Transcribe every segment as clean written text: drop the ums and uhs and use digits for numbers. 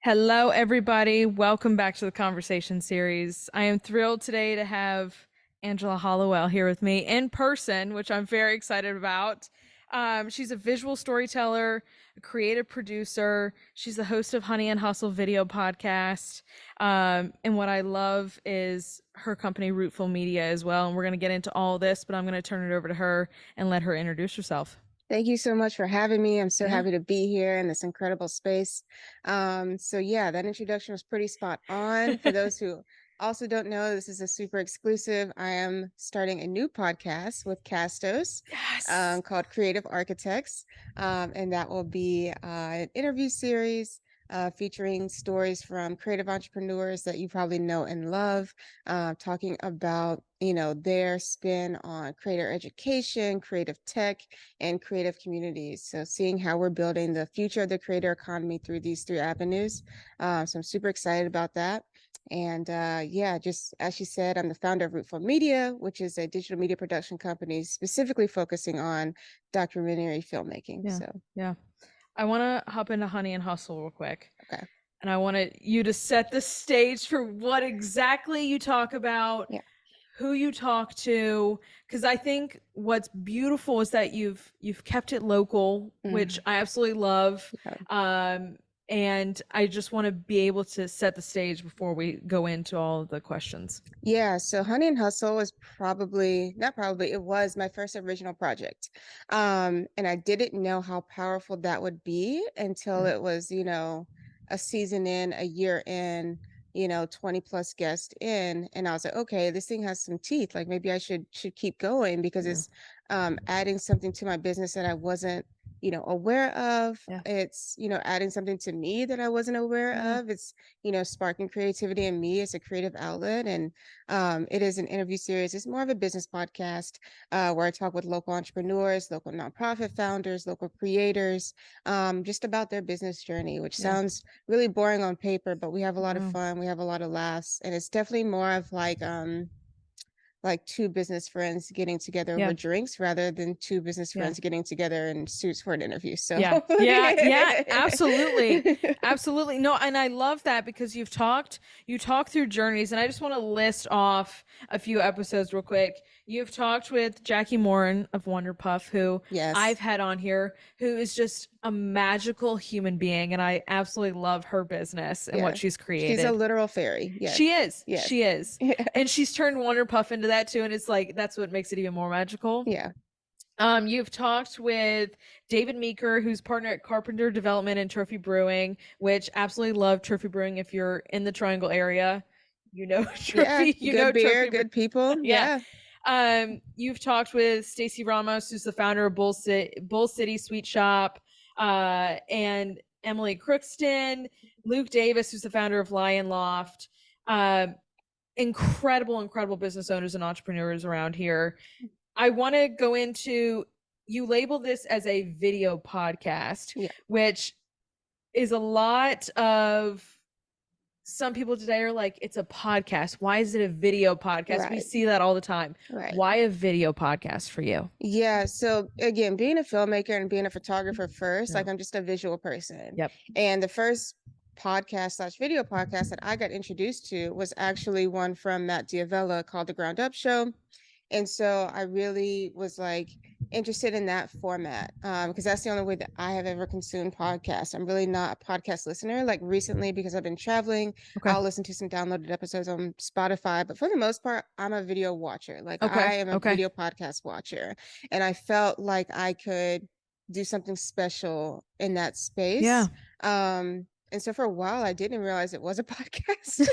Hello, everybody. Welcome back to the conversation series. I am thrilled today to have Angela Hollowell here with me in person, which I'm very excited about. She's a visual storyteller, a creative producer. She's the host of Honey and Hustle video podcast. And what I love is her company, Rootful Media, as well. And we're going to get into all this, but I'm going to turn it over to her and let her introduce herself. Thank you so much for having me. I'm so Yeah. happy to be here in this incredible space. That introduction was pretty spot on. For those who also don't know, this is a super exclusive. I am starting a new podcast with Castos Yes. called Creative Architects. And that will be an interview series featuring stories from creative entrepreneurs that you probably know and love, talking about, their spin on creator education, creative tech, and creative communities. So seeing how we're building the future of the creator economy through these three avenues. So I'm super excited about that. And just as she said, I'm the founder of Rootful Media, which is a digital media production company specifically focusing on documentary filmmaking. Yeah. So, Yeah. I want to hop into Honey and Hustle real quick. okay. And I wanted you to set the stage for what exactly you talk about, Yeah. who you talk to, because I think what's beautiful is that you've kept it local, which I absolutely love. Yeah. And I just want to be able to set the stage before we go into all of the questions. Yeah, so Honey and Hustle was not probably, it was my first original project. And I didn't know how powerful that would be until Yeah. it was, a season in, a year in, 20 plus guests in. And I was like, okay, this thing has some teeth. Like maybe I should keep going because Yeah. it's adding something to my business that I wasn't, aware of. Yeah. It's, adding something to me that I wasn't aware Yeah. of. It's, sparking creativity in me as a creative outlet. And it is an interview series. It's more of a business podcast where I talk with local entrepreneurs, local nonprofit founders, local creators, just about their business journey, which Yeah. sounds really boring on paper, but we have a lot of No. fun. We have a lot of laughs. And it's definitely more of like two business friends getting together over Yeah. drinks rather than two business Yeah. friends getting together in suits for an interview. So Yeah. Yeah. Yeah. Absolutely. Absolutely. No, and I love that because you talk through journeys, and I just want to list off a few episodes real quick. You've talked with Jackie Morin of Wonder Puff, who Yes. I've had on here, who is just a magical human being, and I absolutely love her business and what Yeah. she's She's a created. literal fairy. Yes. She is. Yes. She is. Yeah. And she's turned Wonder Puff into that too, and it's like that's what makes it even more magical. Yeah. You've talked with David Meeker, who's partner at Carpenter Development and Trophy Brewing, which absolutely love Trophy Brewing. If you're in the Triangle area, you know Yeah. Trophy, you know Good beer, Trophy. good people. Yeah. Yeah. You've talked with Stacey Ramos, who's the founder of Bull City Sweet Shop, and Emily Crookston, Luke Davis, who's the founder of Lion Loft. Incredible business owners and entrepreneurs around here. I want to go into, you label this as a video podcast, Yeah. which is a lot of, some people today are like, it's a podcast. Why is it a video podcast? We Right. see that all the time. Right. Why a video podcast for you? Yeah. So again, being a filmmaker and being a photographer first, Yeah. like I'm just a visual person. Yep. And the first podcast slash video podcast that I got introduced to was actually one from Matt Diavella called The Ground Up Show. And so I really was like interested in that format because that's the only way that I have ever consumed podcasts. I'm really not a podcast listener. Like recently, because I've been traveling, Okay. I'll listen to some downloaded episodes on Spotify. But for the most part, I'm a video watcher. Like Okay. I am a video podcast watcher. And I felt like I could do something special in that space. Yeah. And so for a while, I didn't realize it was a podcast.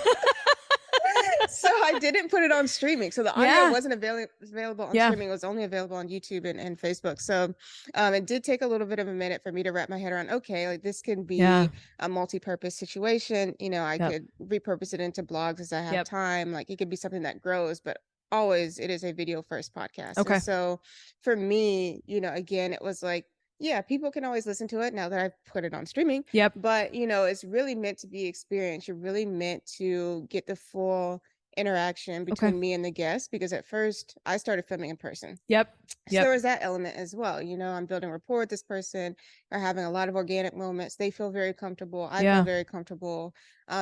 So I didn't put it on streaming. So the audio wasn't available on streaming. It was only available on YouTube and Facebook. So it did take a little bit of a minute for me to wrap my head around, okay, like this can be a multi-purpose situation. I could repurpose it into blogs as I have time. Like it could be something that grows, but always it is a video first podcast. Okay. And so for me, again, it was like, yeah, people can always listen to it now that I've put it on streaming. Yep. But, it's really meant to be experienced. You're really meant to get the full interaction Okay. between me and the guest, because at first I started filming in person. Yep. So there Yep. was that element as well. I'm building rapport with this person. We're having a lot of organic moments. They feel very comfortable. I feel Yeah. very comfortable.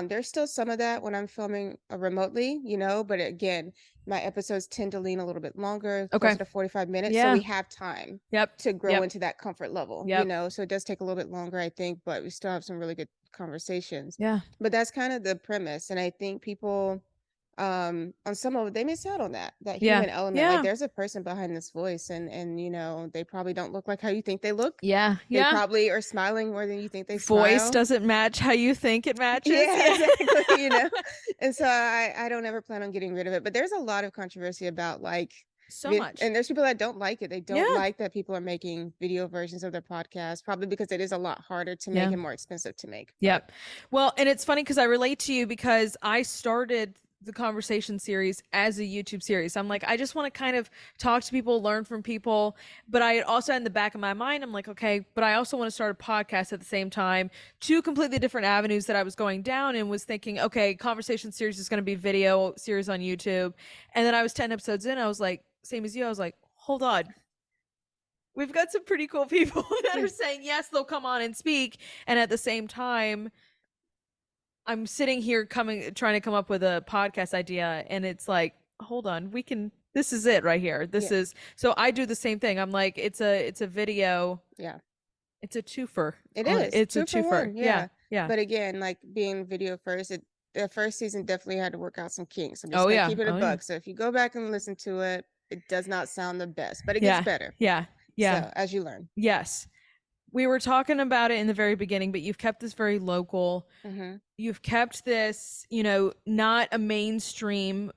There's still some of that when I'm filming remotely, but again, my episodes tend to lean a little bit longer, Okay. closer to 45 minutes. So Yeah. we have time Yep. to grow Yep. into that comfort level, Yep. So it does take a little bit longer, I think, but we still have some really good conversations. Yeah. But that's kind of the premise. And I think people on some of it, they miss out on that Yeah. human element. Like Yeah. there's a person behind this voice, and they probably don't look like how you think they look. Yeah. They Yeah. probably are smiling more than you think they Voice smile. doesn't match how you think it matches. Yeah, Yeah. exactly. And so I don't ever plan on getting rid of it. But there's a lot of controversy about like So much. and there's people that don't like it. They don't Yeah. like that people are making video versions of their podcast, probably because it is a lot harder to make Yeah. and more expensive to make. But Yep. Well, and it's funny because I relate to you because I started the conversation series as a YouTube series. I'm like, I just want to kind of talk to people, learn from people. But I also had in the back of my mind, I'm like, okay, but I also want to start a podcast at the same time. Two completely different avenues that I was going down, and was thinking, okay, conversation series is going to be video series on YouTube. And then I was 10 episodes in. I was like, same as you. I was like, hold on. We've got some pretty cool people that are saying, yes, they'll come on and speak. And at the same time, I'm sitting here trying to come up with a podcast idea, and it's like, hold on, this is it right here. This Yeah. is, so I do the same thing. I'm like, it's a video. Yeah. It's a twofer. It is It's a two for twofer. one. Yeah. Yeah. Yeah. But again, like being video first, the first season definitely had to work out some kinks. I'm just Oh gonna yeah. keep it a Oh yeah. buck. So if you go back and listen to it, it does not sound the best, but it gets Yeah. better. Yeah. Yeah. So as you learn. Yes. We were talking about it in the very beginning, but you've kept this very local. Hmm. You've kept this, not a mainstream.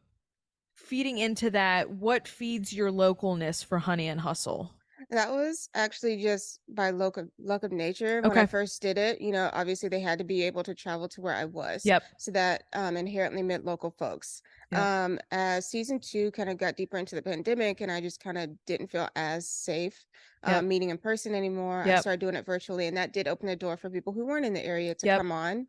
Feeding into that, what feeds your localness for Honey and Hustle? That was actually just by luck of nature. When I Okay. first did it, obviously they had to be able to travel to where I was. Yep. So that inherently meant local folks. Yep. As season 2 kind of got deeper into the pandemic, and I just kind of didn't feel as safe Yep. meeting in person anymore, I Yep. started doing it virtually, and that did open the door for people who weren't in the area to Yep. come on.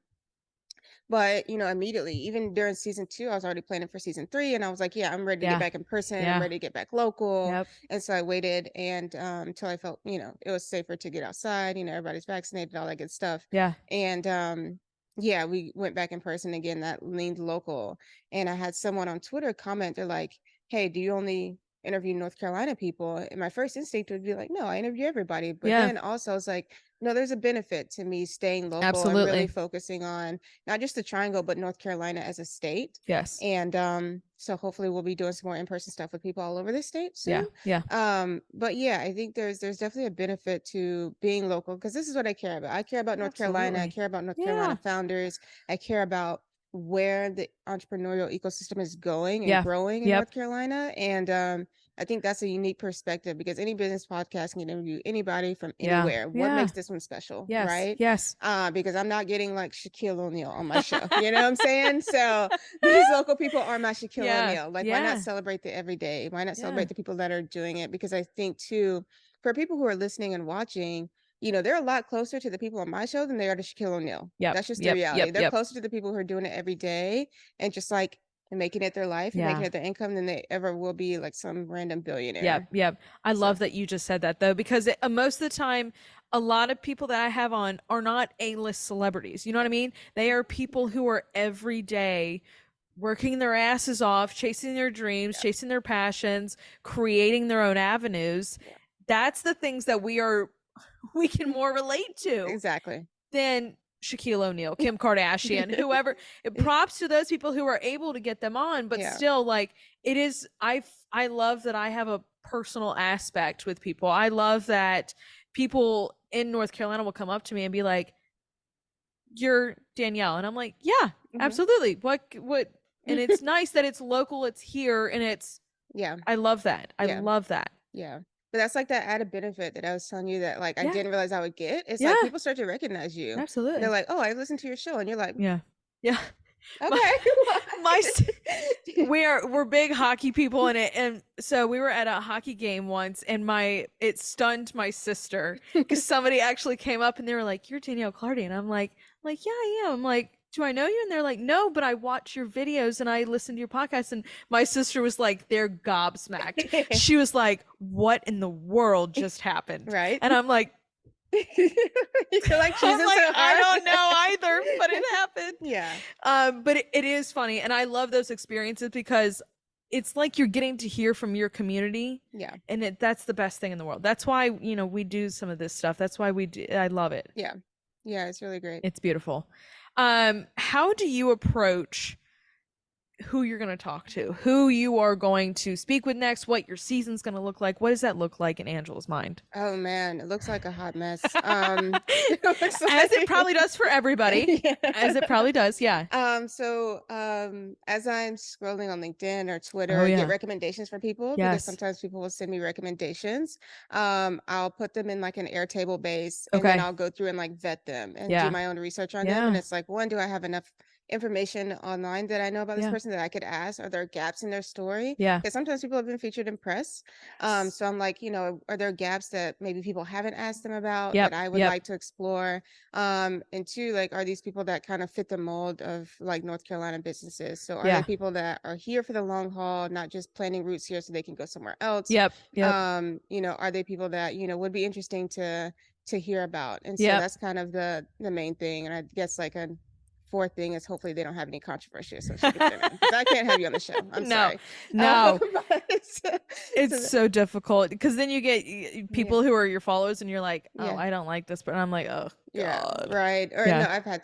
But, immediately, even during season 2, I was already planning for season 3, and I was like, yeah, I'm ready to get Yeah. back in person. I'm Yeah. ready to get back local. Yep. And so I waited and until I felt, it was safer to get outside, everybody's vaccinated, all that good stuff. Yeah. And yeah, we went back in person again, that leaned local. And I had someone on Twitter comment, they're like, hey, do you only interview North Carolina people? And my first instinct would be like, no, I interview everybody. But Yeah. then also it's like, no, there's a benefit to me staying local and Absolutely. really focusing on not just the triangle, but North Carolina as a state. Yes. And so hopefully we'll be doing some more in-person stuff with people all over the state Yeah. soon. Yeah. But yeah, I think there's definitely a benefit to being local, because this is what I care about. I care about North Carolina. I Absolutely. care about North Yeah. Carolina founders. I care about where the entrepreneurial ecosystem is going and Yeah. growing in Yep. North Carolina. And I think that's a unique perspective, because any business podcast can interview anybody from Yeah. anywhere. What Yeah. makes this one special, Yes. right? Yes. Because I'm not getting like Shaquille O'Neal on my show. You know what I'm saying? So these local people are my Shaquille Yeah. O'Neal. Like, why Yeah. not celebrate the everyday? Why not Yeah. celebrate the people that are doing it? Because I think too, for people who are listening and watching, they're a lot closer to the people on my show than they are to Shaquille O'Neal. Yep. That's just the Yep. reality. Yep. They're Yep. closer to the people who are doing it every day and just like making it their life and making Yeah. it their income than they ever will be like some random billionaire. Yep. Yep. I So love that you just said that though, because most of the time, a lot of people that I have on are not A-list celebrities. You know what I mean? They are people who are every day working their asses off, chasing their dreams, yeah. chasing their passions, creating their own avenues. Yeah. That's the things that we can more relate to Exactly. than Shaquille O'Neal, Kim Kardashian, whoever. Props to those people who are able to get them on, but Yeah. still, like, it is. I love that I have a personal aspect with people. I love that people in North Carolina will come up to me and be like, "You're Danielle," and I'm like, "Yeah, Mhm. absolutely." What? And it's nice that it's local, it's here, and it's. Yeah. I love that. I Yeah. love that. Yeah. But that's like that added benefit that I was telling you that like I Yeah. didn't realize I would get. It's Yeah. like people start to recognize you. Absolutely. They're like, "Oh, I listened to your show," and you're like, Yeah. Yeah. "Okay." We're big hockey people in it, and so we were at a hockey game once, and it stunned my sister because somebody actually came up and they were like, "You're Danielle Clardy," and I'm like, yeah, I am. I'm like, do I know you? And they're like, no, but I watch your videos and I listen to your podcast. And my sister was like, they're gobsmacked. She was like, what in the world just happened? Right? And I'm like, You're like I'm choosing like, so I hard. don't know either, but it happened. Yeah. But it is funny, and I love those experiences because it's like you're getting to hear from your community, Yeah. and that's the best thing in the world. That's why we do some of this stuff. That's why we do. I love it. Yeah. Yeah, it's really great. It's beautiful. How do you approach who you're going to talk to, who you are going to speak with next, what your season's going to look like? What does that look like in Angela's mind? Oh man, it looks like a hot mess. It looks As it like probably does for everybody. yeah. As it probably does, yeah. As I'm scrolling on LinkedIn or Twitter, Oh I get yeah. recommendations from people because Yes. sometimes people will send me recommendations. I'll put them in like an Airtable base and then Okay. I'll go through and like vet them and do Yeah. my own research on them. And Yeah. it's like, one, do I have enough information online that I know about this Yeah. person that I could ask? Are there gaps in their story? Yeah. Because sometimes people have been featured in press. So I'm like, are there gaps that maybe people haven't asked them about that Yep. I would Yep. like to explore? And two, like, are these people that kind of fit the mold of like North Carolina businesses? So are they Yeah. people that are here for the long haul, not just planting roots here so they can go somewhere else? Yep. Yep. Are they people that, would be interesting to hear about? And so Yep. that's kind of the main thing. And I guess like a fourth thing is hopefully they don't have any controversy associated with their name because I can't have you on the show. I'm No. sorry. No. But It's so difficult because then you get yeah, people who are your followers and you're like, oh, yeah. I don't like this, but I'm like, oh Yeah, God. right. Or Yeah. no, I've had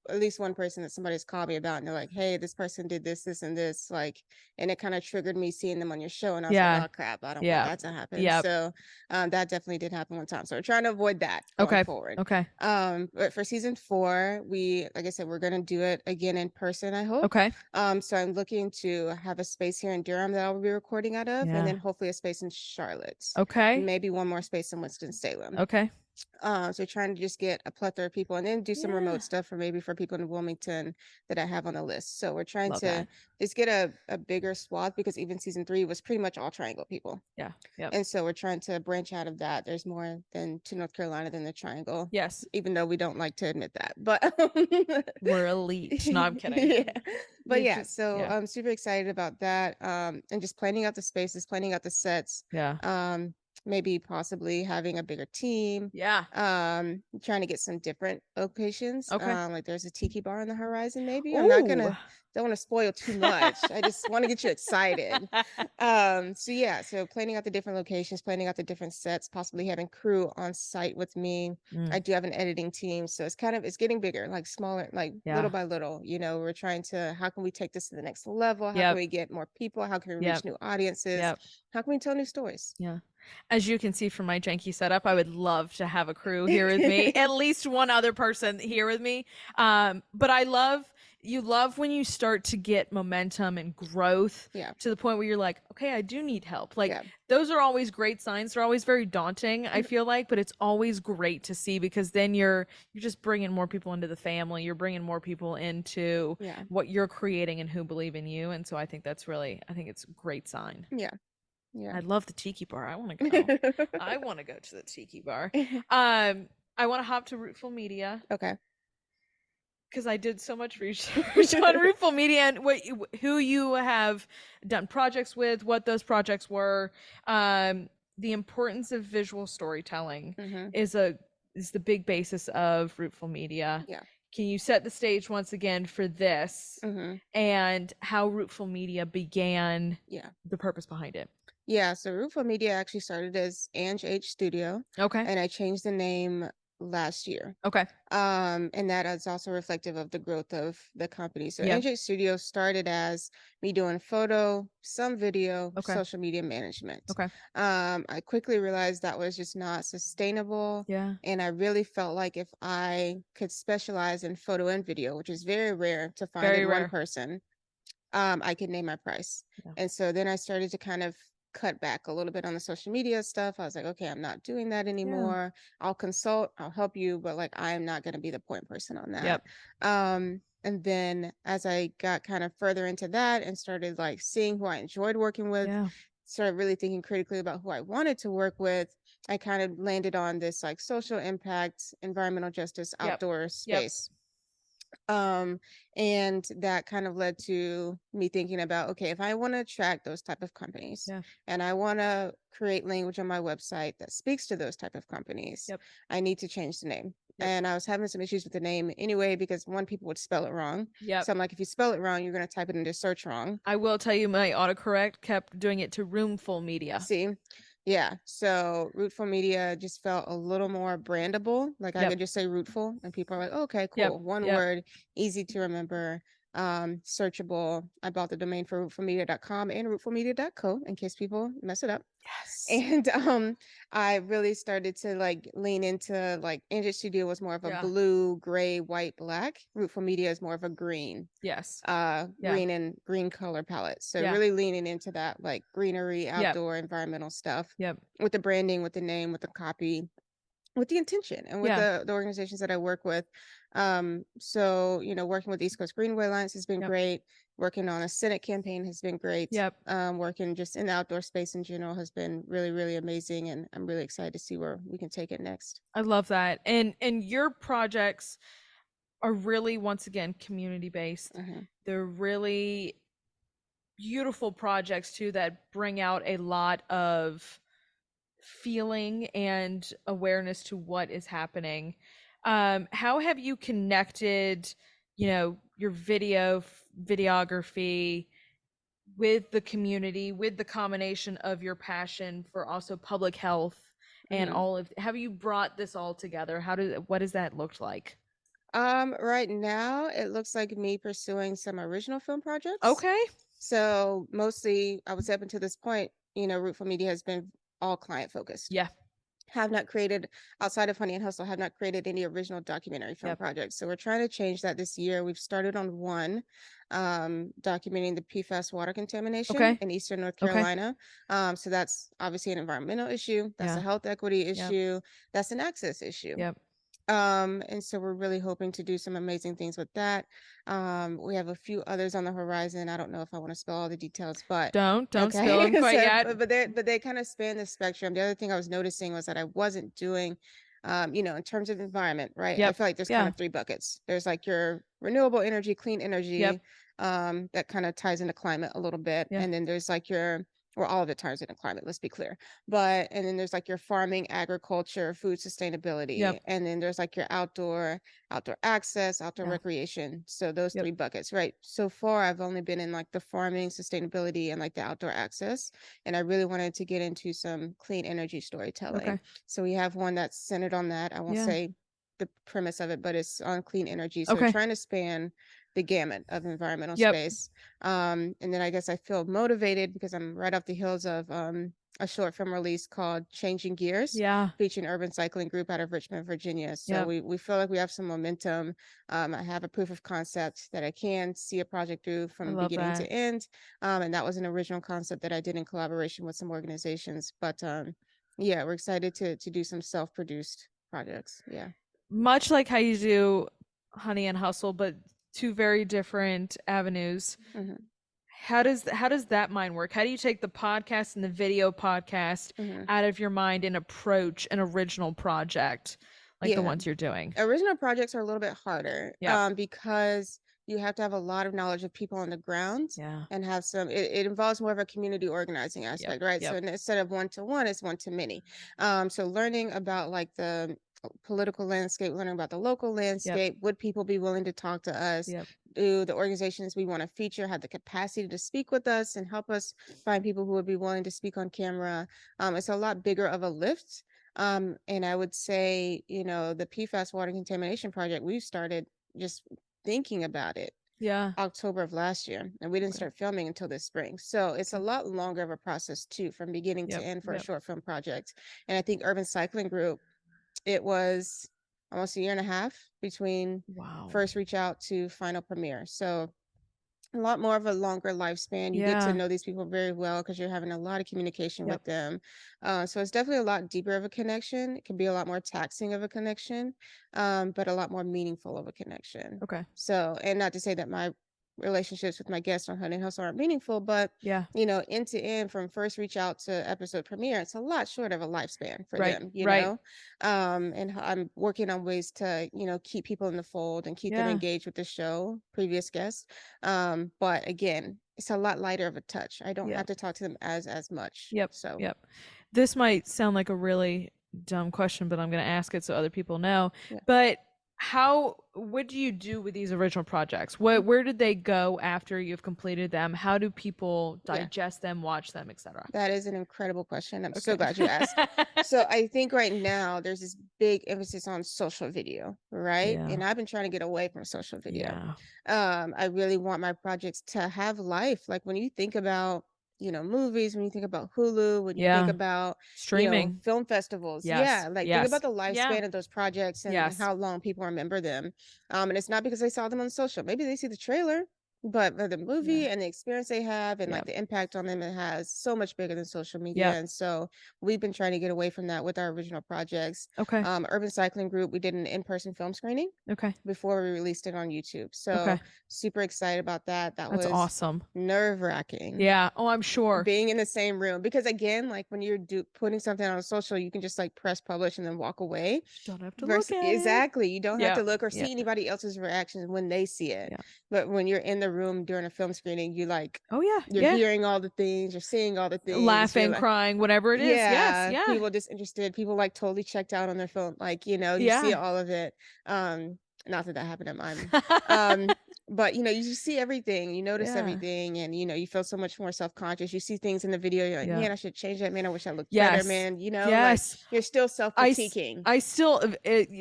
at least one person that somebody's called me about, and they're like, "Hey, this person did this, this, and this," like, and it kind of triggered me seeing them on your show, and I was like, Yeah. "Oh crap, I don't want Yeah. that to happen." Yep. So, that definitely did happen one time. So we're trying to avoid that going Okay. forward. Okay. But for season 4, like I said, we're gonna do it again in person, I hope. Okay. So I'm looking to have a space here in Durham that I'll be recording out of, and Yeah. then hopefully a space in Charlotte, Okay. maybe one more space in Winston-Salem. Okay. So trying to just get a plethora of people and then do some Yeah. remote stuff for maybe for people in Wilmington that I have on the list. So we're trying Love to that. just get a bigger swath because even season 3 was pretty much all Triangle people. Yeah. Yep. And so we're trying to branch out of that. There's more than to North Carolina than the Triangle, Yes. even though we don't like to admit that. But We're elite. No, I'm kidding. yeah. But You're yeah, just so yeah. I'm super excited about that. And just planning out the spaces, planning out the sets. Yeah. Maybe possibly having a bigger team, Yeah. trying to get some different locations. Okay. Like there's a tiki bar on the horizon, maybe. I'm not Ooh. gonna don't want to spoil too much. I just want to get you excited. So yeah, so planning out the different locations, planning out the different sets, possibly having crew on site with me. I Mm, do have an editing team, so it's getting bigger, like smaller, like little yeah. by little. We're trying to how can we take this to the next level? How can Yep. we get more people? How can we reach Yep. new audiences? Yep. How can we tell new stories? Yeah. As you can see from my janky setup, I would love to have a crew here with me, at least one other person here with me. But you love when you start to get momentum and growth Yeah. to the point where you're like, okay, I do need help. Like Yeah. those are always great signs. They're always very daunting, I Mm. feel like, but it's always great to see because then you're just bringing more people into the family. You're bringing more people into Yeah. what you're creating and who believe in you. And so I think it's a great sign. Yeah. Yeah. I love the tiki bar. I want to go. I want to go to the tiki bar. I want to hop to Rootful Media Okay. because I did so much research on Rootful Media and who you have done projects with, what those projects were. The importance of visual storytelling Hmm. is the big basis of Rootful Media. Yeah. Can you set the stage once again for this Hmm. and how Rootful Media began, Yeah. the purpose behind it? Yeah. So Rootful Media actually started as Ange H Studio, Okay. and I changed the name last year. Okay. And that is also reflective of the growth of the company. So Yeah. Ange H Studio started as me doing photo, some video, Okay. social media management. Okay. I quickly realized that was just not sustainable. Yeah. And I really felt like if I could specialize in photo and video, which is very rare to find Very in one rare. person, I could name my price. Yeah. And so then I started to kind of cut back a little bit on the social media stuff. I was like, okay, I'm not doing that anymore. I'll consult, I'll help you, but like I'm not going to be the point person on that. Yep. And then as I got kind of further into that and started like seeing who I enjoyed working with, Yeah. started really thinking critically about who I wanted to work with, I kind of landed on this like social impact, environmental justice, Yep. outdoor space. Um, and that kind of led to me thinking about, okay, if I want to attract those type of companies Yeah. and I want to create language on my website that speaks to those type of companies, Yep. I need to change the name. Yep. And I was having some issues with the name anyway, because one, people would spell it wrong. Yep. So I'm like, if you spell it wrong, you're going to type it into search wrong. I will tell you my autocorrect kept doing it to Roomful Media. See? Yeah. So Rootful Media just felt a little more brandable. Like I Yep. could just say Rootful and people are like, okay, Yep. cool. One Yep. word, easy to remember, searchable. I bought the domain for rootfulmedia.com and rootfulmedia.co in case people mess it up. Yes. And I really started to like lean into like Android Studio was more of a Yeah. blue, gray, white, black. Rootful Media is more of a green Yes. Yeah. green color palette. So Yeah. really leaning into that like greenery, Yep. outdoor, environmental stuff Yep. with the branding, with the name, with the copy, with the intention, and with Yeah. the organizations that I work with. So working with East Coast Greenway Alliance has been Yep. great. Working on a Senate campaign has been great. Yep. Working just in the outdoor space in general has been really, really amazing, and I'm really excited to see where we can take it next. I love that. And your projects are really, once again, community based. Mhm. They're really beautiful projects too that bring out a lot of feeling and awareness to what is happening. How have you connected, your videography with the community, with the combination of your passion for also public health and Mhm. all of, have you brought this all together? What does that look like? Right now it looks like me pursuing some original film projects. Okay. So mostly, I would say up until this point, Rootful Media has been all client focused. Yeah. Have not created outside of Honey and Hustle, have not created any original documentary film Yep. projects. So we're trying to change that this year. We've started on one, documenting the PFAS water contamination Okay. in Eastern North Okay. Carolina. So that's obviously an environmental issue. That's a Yeah. health equity Yep. issue. That's an access issue. Yep. And so we're really hoping to do some amazing things with that. We have a few others on the horizon. I don't know if I want to spill all the details, but Don't spill okay. them quite So, yet. but they kind of span the spectrum. The other thing I was noticing was that I wasn't doing, in terms of environment, right? I Yep. feel like there's kind Yeah. of three buckets. There's like your renewable energy, clean Yep. energy, that kind of ties into climate a little bit, Yeah. and then there's like your or all of it ties into climate, let's be clear. But and then there's like your farming, agriculture, food sustainability, Yep. and then there's like your outdoor access, outdoor Yeah. recreation. So those Yep. three buckets, right? So far I've only been in like the farming, sustainability, and like the outdoor access, and I really wanted to get into some clean energy storytelling. Okay. So we have one that's centered on that. I won't Yeah. say the premise of it, but it's on clean energy. So Okay. trying to span the gamut of environmental Yep. space. And then I guess I feel motivated because I'm right off the heels of a short film release called Changing Gears, Yeah. featuring Urban Cycling Group out of Richmond, Virginia. So Yep. we feel like we have some momentum. I have a proof of concept that I can see a project through I from love beginning to that. end. And that was an original concept that I did in collaboration with some organizations. But yeah, we're excited to do some self-produced projects. Yeah. Much like how you do Honey and Hustle, but two very different avenues. Hmm. How does that mind work? How do you take the podcast and the video podcast Hmm. out of your mind and approach an original project like the Yeah. ones you're doing? Original projects are a little bit harder, Yep. because you have to have a lot of knowledge of people on the ground Yeah. and have it involves more of a community organizing Yep. aspect, right? So Yep. instead of one to one, it's one to many. So learning about like the political landscape, learning about the local Yep. landscape, would people be willing to talk to us? Yep. Do the organizations we want to feature have the capacity to speak with us and help us find people who would be willing to speak on camera? It's a lot bigger of a lift, and I would say, the PFAS water contamination project, we started just thinking about it Yeah. October of last year, and we didn't Okay. start filming until this spring. So it's a Okay. lot longer of a process too, from beginning to Yep. end for a Yep. short film project. And I think Urban Cycling Group, it was almost a year and a half between Wow. first reach out to final premiere. So a lot more of a longer lifespan. You get to Yeah. know these people very well because you're having a lot of communication with Yep. them. So it's definitely a lot deeper of a connection. It can be a lot more taxing of a connection, but a lot more meaningful of a connection. Okay. So, and not to say that my relationships with my guests on Honey and Hustle aren't meaningful, but Yeah. end to end from first reach out to episode premiere, it's a lot short of a lifespan for Right. them, Right. and I'm working on ways to, keep people in the fold and keep them Yeah. engaged with the show, previous guests. But again, it's a lot lighter of a touch. I don't Yeah. have to talk to them as much. Yep. So Yep. This might sound like a really dumb question, but I'm going to ask it so other people know. yeah. But what do you do with these original projects? Where did they go after you've completed them? How do people Yeah. digest them, watch them, etc.? That is an incredible question. I'm so Okay. glad you asked. So I think right now there's this big emphasis on social video, right? Yeah. And I've been trying to get away from social video. Yeah. I really want my projects to have life. Like when you think about, movies, when you think about Hulu, when you think Yeah. about, Streaming. film festivals. Yes. Yeah, like think about Yes. the Yeah. lifespan of those projects and Yes. how long people remember them. And it's not because they saw them on social. Maybe they see the trailer, but the Yeah. movie and the experience they have and like Yep. the impact on them it has so much bigger than social media. Yep. And so we've been trying to get away from that with our original projects. Okay. Urban Cycling Group, we did an in-person film screening Okay. before we released it on YouTube. So Okay. super excited about that. That That's was awesome. nerve-wracking Yeah. Oh, I'm sure. being in the same room because again, like when you're putting something on social, you can just like press publish and then walk away. Don't have to look Versus at it. exactly, you don't have Yeah. to look or Yeah. see anybody else's reactions when they see it. Yeah. But when you're in the room during a film screening, Oh yeah. you're Yeah. hearing all the things, you're seeing all the things, you're Laughing, like, crying, whatever it is. Yes. yeah, Yeah. people disinterested, people like totally checked out on their phone, like, you see Yeah. all of it. Not that that happened at mine. Um, but you just see everything, you notice Yeah. everything, and you feel so much more self-conscious. You see things in the video, you're like, Yeah. man, I should change that, man, I wish I looked better, Yes. man, like Yes. you're still I self-critiquing. I still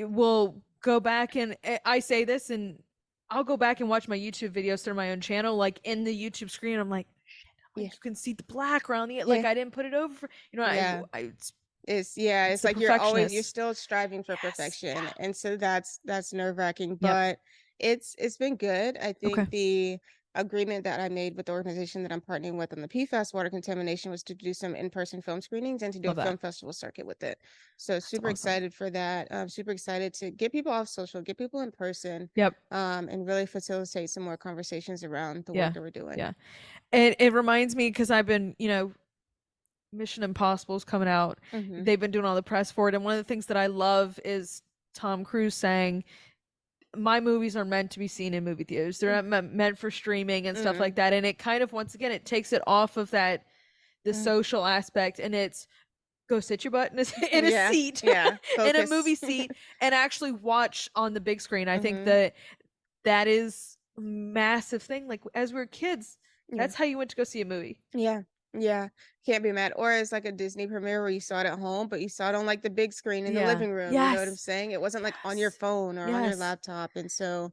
will go back and I say this and I'll go back and watch my YouTube videos through my own channel. Like in the YouTube screen, I'm like, shit, Yeah. like you can see the black around the like Yeah. I didn't put it over. Yeah. It's It's the like you're perfectionist. still striving for Yes. perfection. Yeah. And so that's nerve-wracking, Yep. but it's been good. I Okay. think the agreement that I made with the organization that I'm partnering with on the PFAS water contamination was to do some in-person film screenings and to do a Love that. film festival circuit with it. So That's super awesome. excited for that. Super excited to get people off social, get people in person, Yep. and really facilitate some more conversations around the work Yeah. that we're doing. Yeah. It reminds me because I've been, Mission Impossible's coming out. Hmm. They've been doing all the press for it. And one of the things that I love is Tom Cruise saying, my movies are meant to be seen in movie theaters. They're not meant for streaming and stuff Mm-hmm. like that. And it kind of, once again, it takes it off of the social aspect and it's go sit your butt in a Yeah. seat, Yeah. in a Focus. movie seat and actually watch on the big screen. I think Hmm. that is a massive thing. Like as we were kids, Yeah. that's how you went to go see a movie. Yeah. Yeah. Can't be mad. Or it's like a Disney premiere where you saw it at home, but you saw it on like the big screen in the Yeah. living room. You know what I'm Yes. saying? It wasn't like on your Yes. phone or on your Yes. laptop. And so,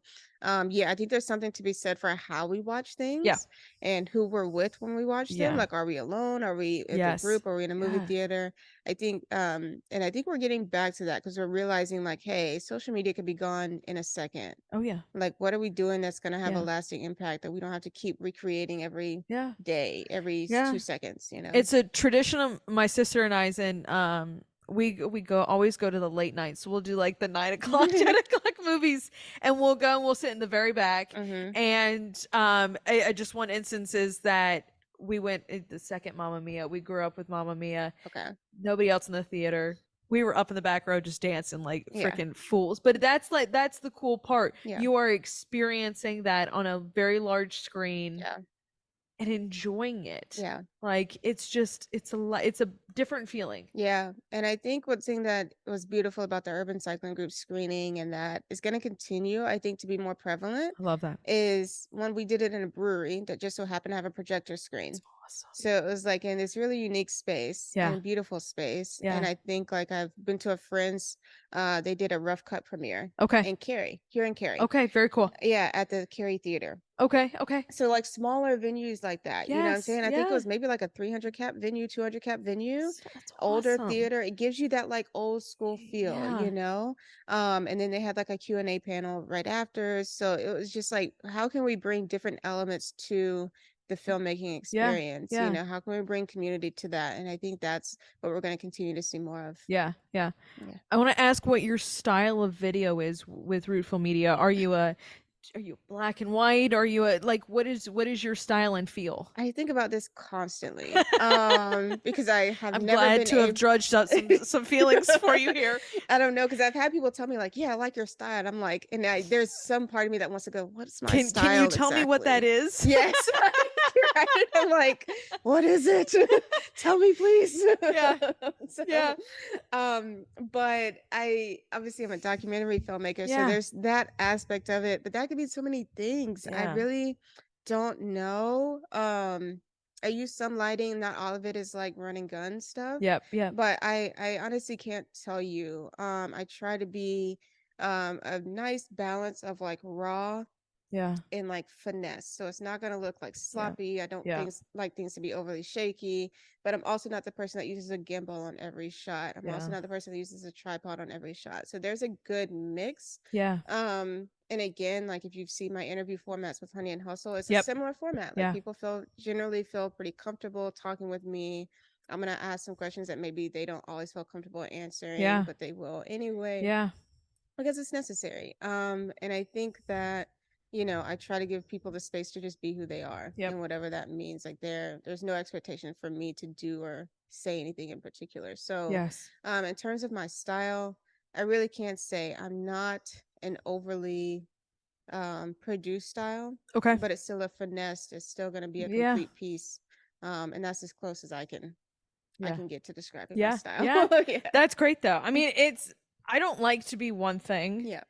yeah, I think there's something to be said for how we watch Yeah. things and who we're with when we watch them. Yeah. Like, are we alone? Are we as a Yes. group? Are we in a movie Yeah. theater? And I think we're getting back to that because we're realizing like, hey, social media could be gone in a second. Oh yeah. Like, what are we doing that's going to have a Yeah. lasting impact that we don't have to keep recreating every Yeah. day, every Yeah. 2 seconds, It's a tradition of my sister and I's and we go always go to the late nights. So we'll do like the 9 o'clock, 10 o'clock movies and we'll go and we'll sit in the very back. Hmm. And I just one instance is that we went the second Mamma Mia. We grew up with Mamma Mia. Okay. Nobody else in the theater. We were up in the back row just dancing like Yeah. freaking fools. But that's the cool part. Yeah. You are experiencing that on a very large screen Yeah. and enjoying it. Yeah. Like it's a different feeling. Yeah. And I think one thing that was beautiful about the Urban Cycling Group screening and that is going to continue, I think, to be more prevalent I love that. is when we did it in a brewery that just so happened to have a projector screen. Awesome. So it was like in this really unique space Yeah. and beautiful space. Yeah. And I think like I've been to a friend's, they did a rough cut premiere Okay. in Cary, here in Cary. Okay, very cool. Yeah, at the Cary Theater. Okay, okay. So like smaller venues like that, you know what I'm Yes, saying? I think it yeah. was maybe like a 300 cap venue, 200 cap venue, That's older awesome. theater. It gives you that like old school feel, Yeah. And then they had like a Q&A panel right after. So it was just like, how can we bring different elements to the filmmaking Yeah. experience? Yeah. How can we bring community to that? And I think that's what we're going to continue to see more of. Yeah. Yeah. I want to ask what your style of video is with Rootful Media. Are you are you black and white? Are you like what is your style and feel? I think about this constantly, because I have I'm never glad been to have able. drudged up some feelings for you here. I don't know, because I've had people tell me like, "Yeah, I like your style." And I'm like, there's some part of me that wants to go, "What's my Can you style tell me what that exactly?" is? Yes, right. I'm like, "What is it? Tell me, please." Yeah. So, Yeah. but I obviously I'm a documentary filmmaker, so Yeah. there's that aspect of it. But that could be so many things. I Yeah. really don't know. I use some lighting. Not all of it is like run and gun stuff, Yep. Yep. but I honestly can't tell you. I try to be a nice balance of like raw Yeah. and like finesse. So it's not going to look like Yeah. sloppy. I don't Yeah. things like things to be overly shaky, but I'm also not the person that uses a gimbal on every shot. I'm also Yeah. not the person that uses a tripod on every shot. So there's a good mix. Yeah. And again, like if you've seen my interview formats with Honey and Hustle, it's a Yep. similar format. Like Yeah. people generally feel pretty comfortable talking with me. I'm gonna ask some questions that maybe they don't always feel comfortable answering, Yeah. but they will anyway Yeah. because it's necessary. And I think that, I try to give people the space to just be who they are Yep. and whatever that means. Like there's no expectation for me to do or say anything in particular. So, Yes. in terms of my style, I really can't say I'm not an overly produced style, Okay. but it's still a finesse. It's still going to be a Yeah. complete piece. And that's as close as I Yeah. can get to describing my Yeah. style. Yeah. Yeah. That's great though. I mean, it's I don't like to be one thing. Yeah.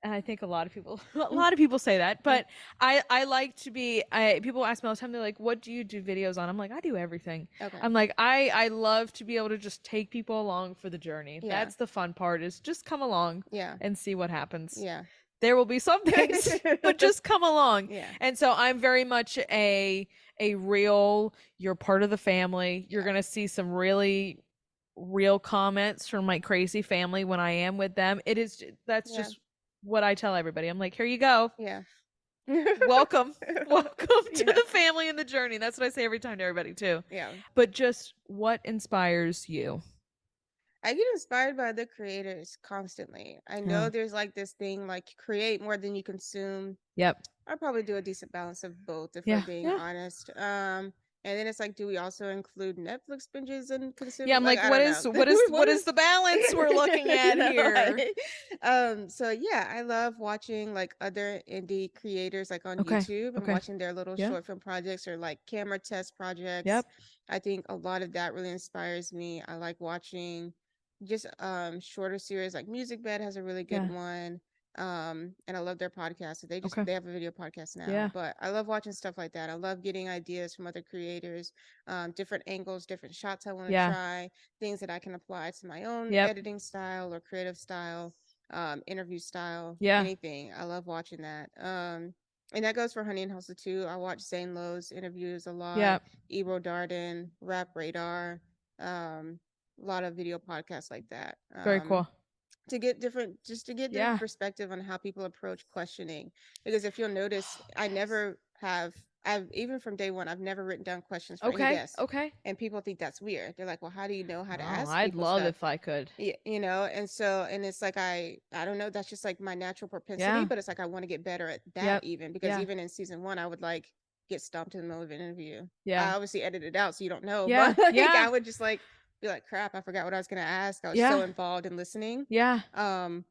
And I think a lot of people a Mm, lot of people say that, mm. but I like to be I people ask me all the time, they're like, "What do you do videos on?" I'm like, "I do everything." Okay. I'm like, I love to be able to just take people along for the journey. Yeah. That's the fun part, is just come along Yeah. and see what happens. Yeah. There will be some things, but just come along. Yeah. And so I'm very much a real, you're part of the family. You're Yeah. going to see some really real comments from my crazy family when I am with them. That's Yeah. just what I tell everybody. I'm like, here you go. Yeah. Welcome. Welcome to Yeah. the family and the journey. That's what I say every time to everybody too. Yeah. But just what inspires you? I get inspired by the creators constantly. I Yeah. know there's like this thing like create more than you consume. Yep. I probably do a decent balance of both if we're Yeah. being Yeah. honest. And then it's like, do we also include Netflix binges and Yeah, consuming? I'm Like, like, I don't know. what What is is the balance we're looking at here? like, so yeah, I love watching like other indie creators like on Okay. YouTube and Okay. watching their little Yeah. short film projects or like camera test projects. Yep. I think a lot of that really inspires me. I like watching just shorter series like Music Bed has a really good Yeah. one. And I love their podcast. So Okay. they have a video podcast now, Yeah. but I love watching stuff like that. I love getting ideas from other creators, different angles, different shots I want to Yeah. try, things that I can apply to my own Yep. editing style or creative style, interview style, Yeah. anything. I love watching that. And that goes for Honey and Hustle too. I watch Zane Lowe's interviews a lot, Yep. Ebro Darden, Rap Radar, a lot of video podcasts like that. Very cool. To get different Yeah. perspective on how people approach questioning, because if you'll notice, I never have I've even from day one I've never written down questions for any Okay. guest, Okay. and people think that's weird. They're like, well, how do you know how to Oh, ask I'd people love stuff? if I could. And so and it's like I don't know, that's just like my natural propensity, Yeah. but it's like I want to get better at that, Yep. even because Yeah. even in season one I would like get stopped in the middle of an interview. I Yeah. obviously edited it out so you don't know, Yeah. but like Yeah. I would just like be like, crap, I forgot what I was gonna ask. I was so Yeah. involved in listening. Yeah.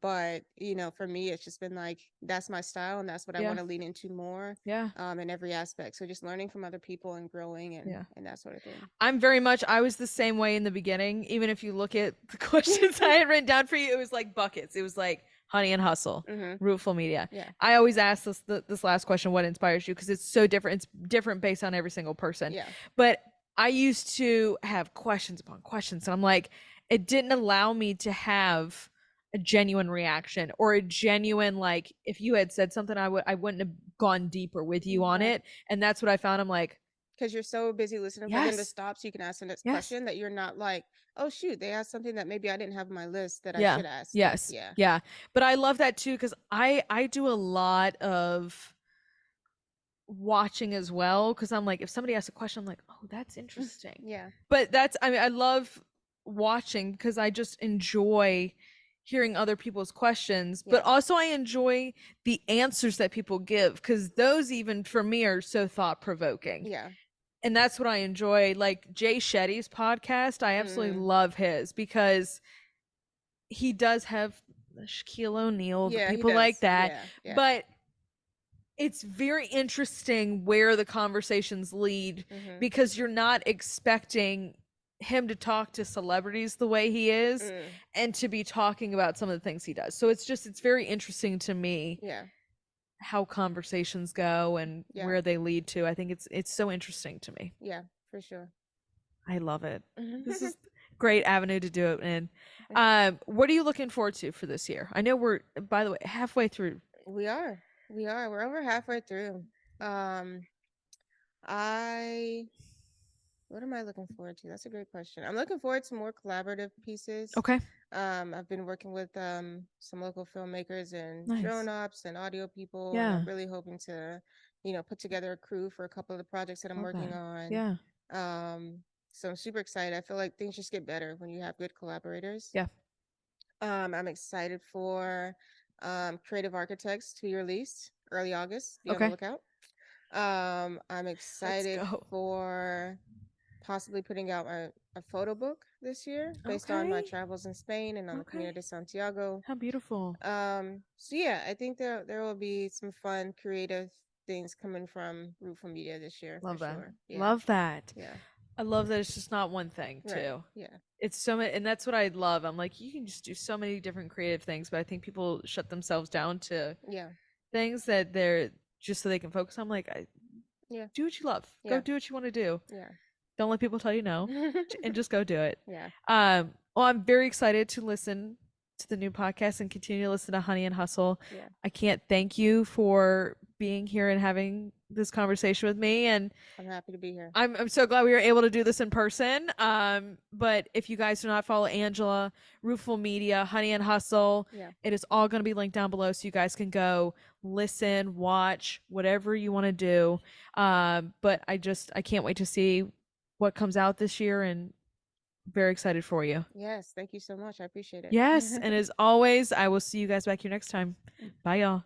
But for me, it's just been like that's my style and that's what I Yeah. want to lean into more, Yeah. in every aspect. So just learning from other people and growing Yeah. and that sort of thing. I was the same way in the beginning. Even if you look at the questions I had written down for you, it was like buckets. It was like Honey and Hustle, Mm-hmm. Rootful Media. Yeah. I always ask this last question, what inspires you? Because it's so different. It's different based on every single person. Yeah. But I used to have questions upon questions. And I'm like, it didn't allow me to have a genuine reaction or a genuine, like, if you had said something, I wouldn't have gone deeper with you on Right. it. And that's what I found. I'm like, Because you're so busy listening for them to yes, stop so you can ask the next yes, question that you're not like, oh shoot, they asked something that maybe I didn't have on my list that I yeah, should ask. yes, Yeah. yeah. But I love that too, because I do a lot of watching as well, because I'm like, if somebody asks a question, I'm like, oh, that's interesting. Yeah. But that's, I mean, I love watching because I just enjoy hearing other people's questions, but Yeah. also I enjoy the answers that people give because those, even for me, are so thought provoking. Yeah. And that's what I enjoy. Like Jay Shetty's podcast, I absolutely Mm. love his because he does have Shaquille O'Neal, the Yeah, he people like does. that, Yeah. Yeah. but it's very interesting where the conversations lead Mm-hmm. because you're not expecting him to talk to celebrities the way he is Mm. and to be talking about some of the things he does. So it's very interesting to me Yeah. how conversations go and Yeah. where they lead to. I think it's so interesting to me. Yeah, for sure. I love it. This is a great avenue to do it in. What are you looking forward to for this year? I know we're, by the way, halfway through. We are. We are. We're over halfway through. Um, I what am I looking forward to? That's a great question. I'm looking forward to more collaborative pieces. Okay. I've been working with some local filmmakers and drone Nice. ops and audio people, and I'm Yeah. really hoping to, put together a crew for a couple of the projects that I'm Love working that. on. Yeah. Um, so I'm super excited. I feel like things just get better when you have good collaborators. Yeah. I'm excited for Creative Architects to be released early August. Be on the Okay. lookout. I'm Let's excited go. for possibly putting out a photo book this year based on my Okay. travels in Spain and on the Camino Okay. de Santiago. How beautiful. So yeah, I think there will be some fun, creative things coming from Rootful Media this year for Love that. sure. Yeah, Love that. yeah, I love that it's just not one thing, right, too. yeah, It's so many, and that's what I love. I'm like, you can just do so many different creative things, but I think people shut themselves down to yeah, things that they're just so they can focus on. Like, yeah, do what you love. Go yeah, do what you want to do. yeah, Don't let people tell you no, and just go do it. yeah, Well, I'm very excited to listen to the new podcast and continue to listen to Honey and Hustle. yeah. I can't thank you for being here and having this conversation with me. And I'm happy to be here. I'm so glad we were able to do this in person. But if you guys do not follow Angela, Rootful Media, Honey and Hustle, Yeah, it is all going to be linked down below so you guys can go listen, watch, whatever you want to do. But I can't wait to see what comes out this year and very excited for you. yes. Thank you so much. I appreciate Yes, and it. as always, I will see you guys back here next time. Bye, y'all.